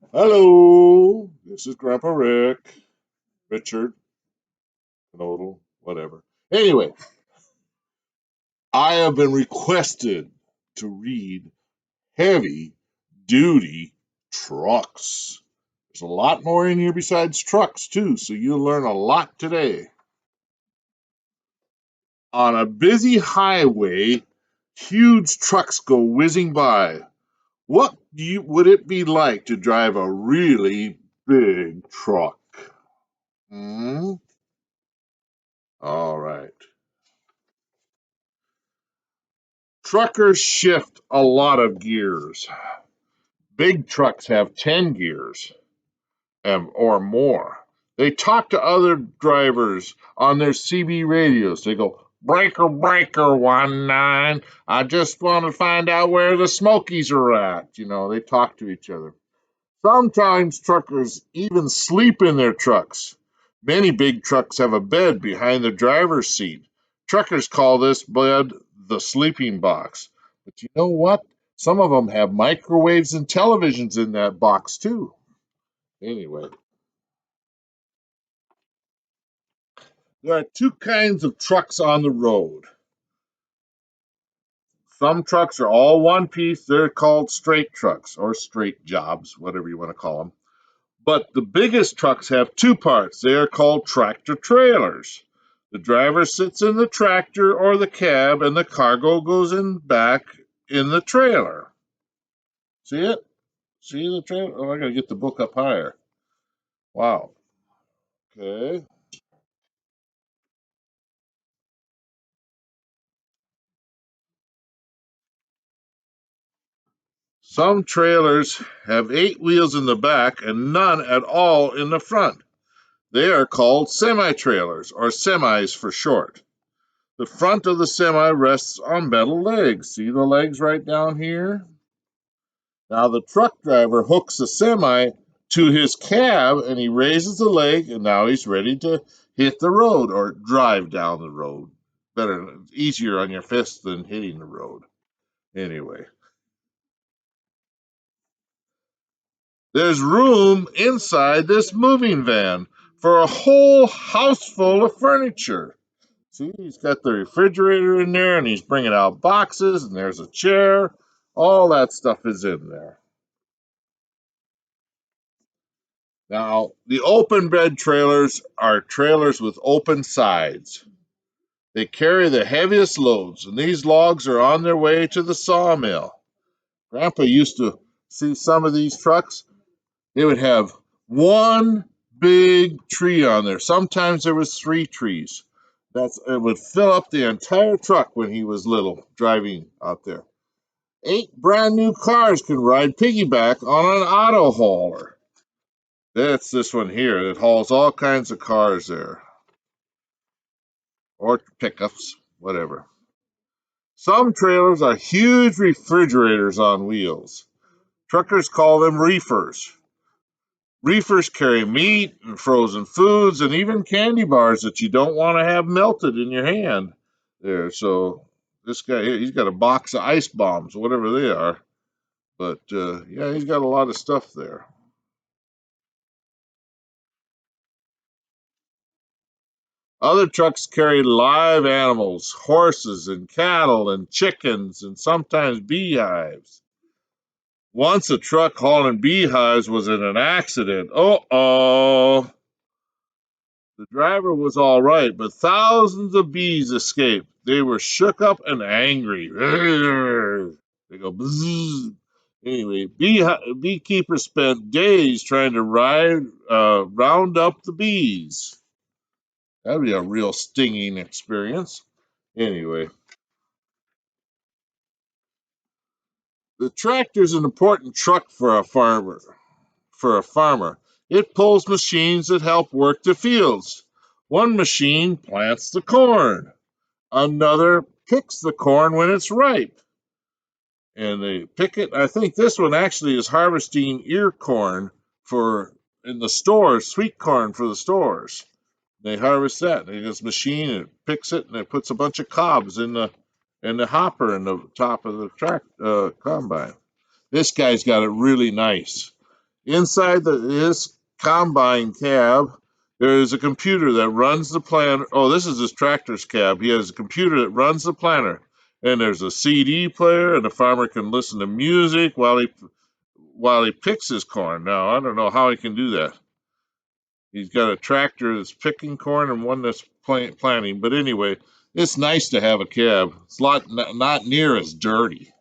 Hello, this is Grandpa Rick, Richard, Knodel, whatever. Anyway, I have been requested to read heavy duty trucks. There's a lot more in here besides trucks, too, so you'll learn a lot today. On a busy highway, huge trucks go whizzing by. Would it be like to drive a really big truck? Hmm? All right. Truckers shift a lot of gears. Big trucks have 10 gears or more. They talk to other drivers on their CB radios. They go, breaker, breaker, 19. I just want to find out where the Smokies are at. They talk to each other. Sometimes truckers even sleep in their trucks. Many big trucks have a bed behind the driver's seat. Truckers call this bed the sleeping box. But you know what? Some of them have microwaves and televisions in that box too. Anyway, there are two kinds of trucks on the road. Some trucks are all one piece. They're called straight trucks or straight jobs, whatever you want to call them. But the biggest trucks have two parts. They are called tractor trailers. The driver sits in the tractor or the cab, and the cargo goes in back in the trailer. See it? See the trailer? Oh, I gotta get the book up higher. Wow. Okay. Some trailers have 8 wheels in the back and none at all in the front. They are called semi trailers, or semis for short. The front of the semi rests on metal legs. See the legs right down here? Now the truck driver hooks the semi to his cab and he raises the leg and now he's ready to hit the road or drive down the road. Better, easier on your fist than hitting the road. Anyway, there's room inside this moving van for a whole house full of furniture. See, he's got the refrigerator in there and he's bringing out boxes and there's a chair. All that stuff is in there. Now, the open bed trailers are trailers with open sides. They carry the heaviest loads, and these logs are on their way to the sawmill. Grandpa used to see some of these trucks. They would have one big tree on there. Sometimes there was 3 trees. It would fill up the entire truck when he was little, driving out there. 8 brand new cars can ride piggyback on an auto hauler. That's this one here that hauls all kinds of cars there, or pickups, whatever. Some trailers are huge refrigerators on wheels. Truckers call them reefers. Reefers carry meat and frozen foods and even candy bars that you don't want to have melted in your hand. There, so this guy here, he's got a box of ice bombs, whatever they are. But yeah, he's got a lot of stuff there. Other trucks carry live animals, horses and cattle and chickens and sometimes beehives. Once a truck hauling beehives was in an accident. Uh-oh. The driver was all right, but thousands of bees escaped. They were shook up and angry. They go bzzz. Anyway, beekeepers spent days trying to round up the bees. That'd be a real stinging experience. Anyway, the tractor is an important truck for a farmer. It pulls machines that help work the fields. One machine plants the corn. Another picks the corn when it's ripe. And they pick it. I think this one actually is harvesting ear corn for in the stores, sweet corn for the stores. They harvest that. They this machine and it picks it and it puts a bunch of cobs in the hopper in the top of the combine. This guy's got it really nice. Inside his combine cab, there is a computer that runs the planner. Oh, this is his tractor's cab. He has a computer that runs the planner. And there's a CD player, and the farmer can listen to music while he picks his corn. Now, I don't know how he can do that. He's got a tractor that's picking corn and one that's planting. But anyway, it's nice to have a cab. It's not near as dirty.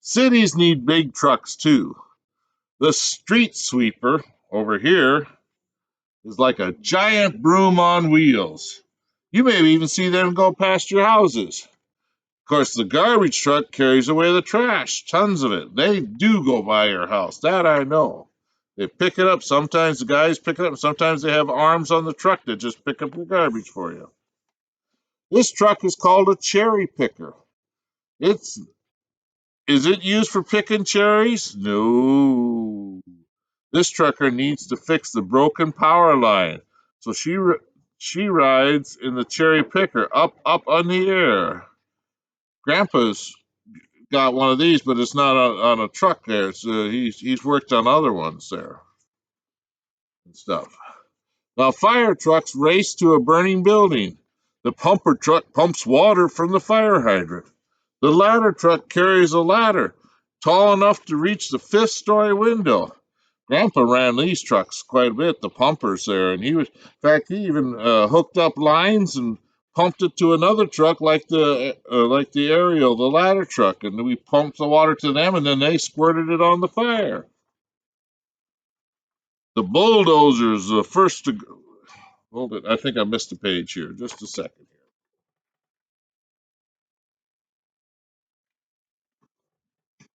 Cities need big trucks too. The street sweeper over here is like a giant broom on wheels. You may even see them go past your houses. Of course, the garbage truck carries away the trash, tons of it. They do go by your house, that I know. They pick it up. Sometimes the guys pick it up. Sometimes they have arms on the truck that just pick up your garbage for you. This truck is called a cherry picker. It's Is it used for picking cherries? No. This trucker needs to fix the broken power line. So she rides in the cherry picker up on the air. Grandpa's got one of these, but it's not on a truck there. So he's worked on other ones there and stuff. Now fire trucks race to a burning building. The pumper truck pumps water from the fire hydrant. The ladder truck carries a ladder tall enough to reach the fifth-story window. Grandpa ran these trucks quite a bit, the pumpers there, and in fact, he even hooked up lines and pumped it to another truck like the aerial, the ladder truck, and we pumped the water to them, and then they squirted it on the fire. The bulldozers, the first to hold it. I think I missed a page here. Just a second here.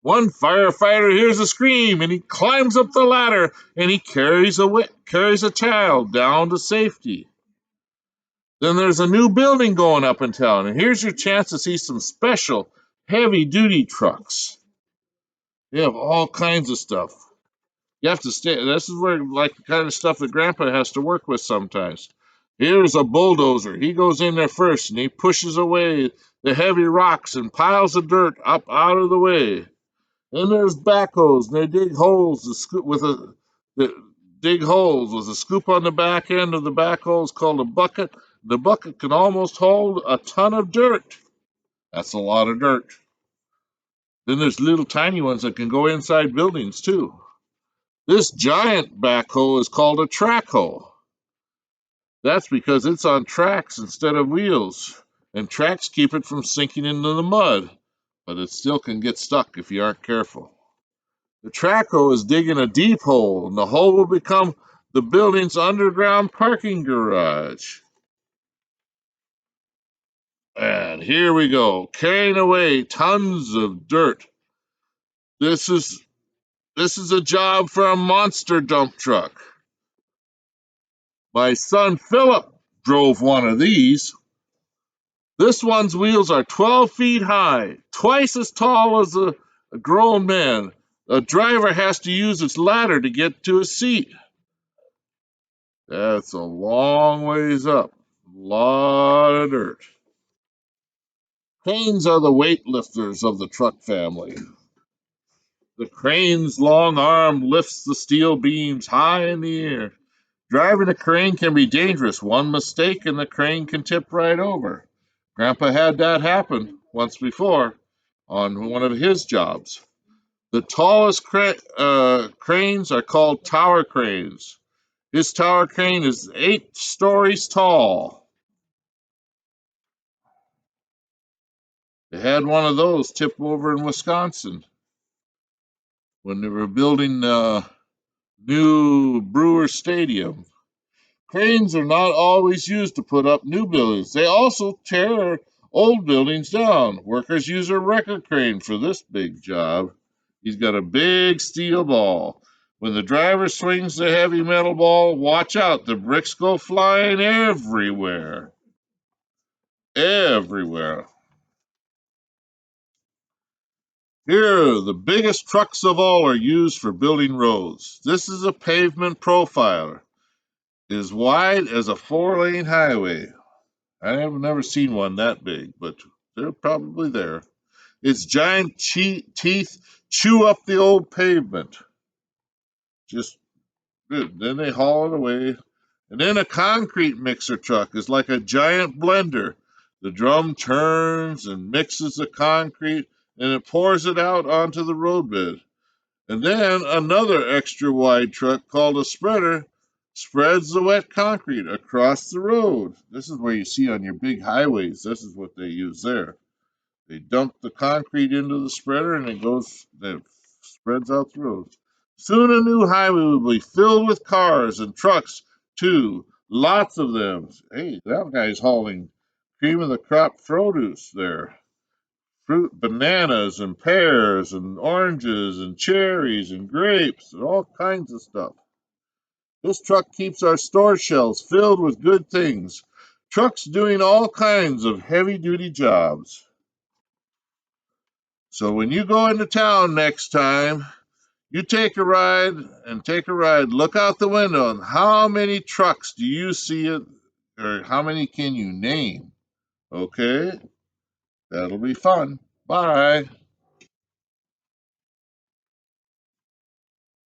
One firefighter hears a scream and he climbs up the ladder and he carries a child down to safety. Then there's a new building going up in town, and here's your chance to see some special heavy duty trucks. They have all kinds of stuff. You have to stay. This is where, like, the kind of stuff that Grandpa has to work with sometimes. Here's a bulldozer. He goes in there first and he pushes away the heavy rocks and piles of dirt up out of the way. Then there's backhoes, and they dig holes with a scoop on the back end of the backhoe is called a bucket. The bucket can almost hold a ton of dirt. That's a lot of dirt. Then there's little tiny ones that can go inside buildings too. This giant backhoe is called a track hoe. That's because it's on tracks instead of wheels, and tracks keep it from sinking into the mud, but it still can get stuck if you aren't careful. The track hoe is digging a deep hole, and the hole will become the building's underground parking garage. And here we go, carrying away tons of dirt. This is a job for a monster dump truck. My son Philip drove one of these. This one's wheels are 12 feet high, twice as tall as a grown man. A driver has to use his ladder to get to his seat. That's a long ways up. A lot of dirt. Cranes are the weightlifters of the truck family. The crane's long arm lifts the steel beams high in the air. Driving a crane can be dangerous. One mistake and the crane can tip right over. Grandpa had that happen once before on one of his jobs. The tallest cranes are called tower cranes. His tower crane is 8 stories tall. They had one of those tip over in Wisconsin when they were building new Brewer Stadium. Cranes are not always used to put up new buildings. They also tear old buildings down. Workers use a wrecker crane for this big job. He's got a big steel ball. When the driver swings the heavy metal ball, watch out. The bricks go flying everywhere. Everywhere. Here, the biggest trucks of all are used for building roads. This is a pavement profiler. It is wide as a 4-lane highway. I have never seen one that big, but they're probably there. Its giant teeth chew up the old pavement. Then they haul it away. And then a concrete mixer truck is like a giant blender. The drum turns and mixes the concrete and it pours it out onto the roadbed. And then another extra wide truck called a spreader spreads the wet concrete across the road. This is where you see on your big highways. This is what they use there. They dump the concrete into the spreader and it spreads out the road. Soon a new highway will be filled with cars and trucks too. Lots of them. Hey, that guy's hauling cream of the crop produce there. Fruit, bananas and pears and oranges and cherries and grapes and all kinds of stuff. This truck keeps our store shelves filled with good things. Trucks doing all kinds of heavy duty jobs. So when you go into town next time, you take a ride. Look out the window and how many trucks do you see it, or how many can you name? Okay, that'll be fun. Bye.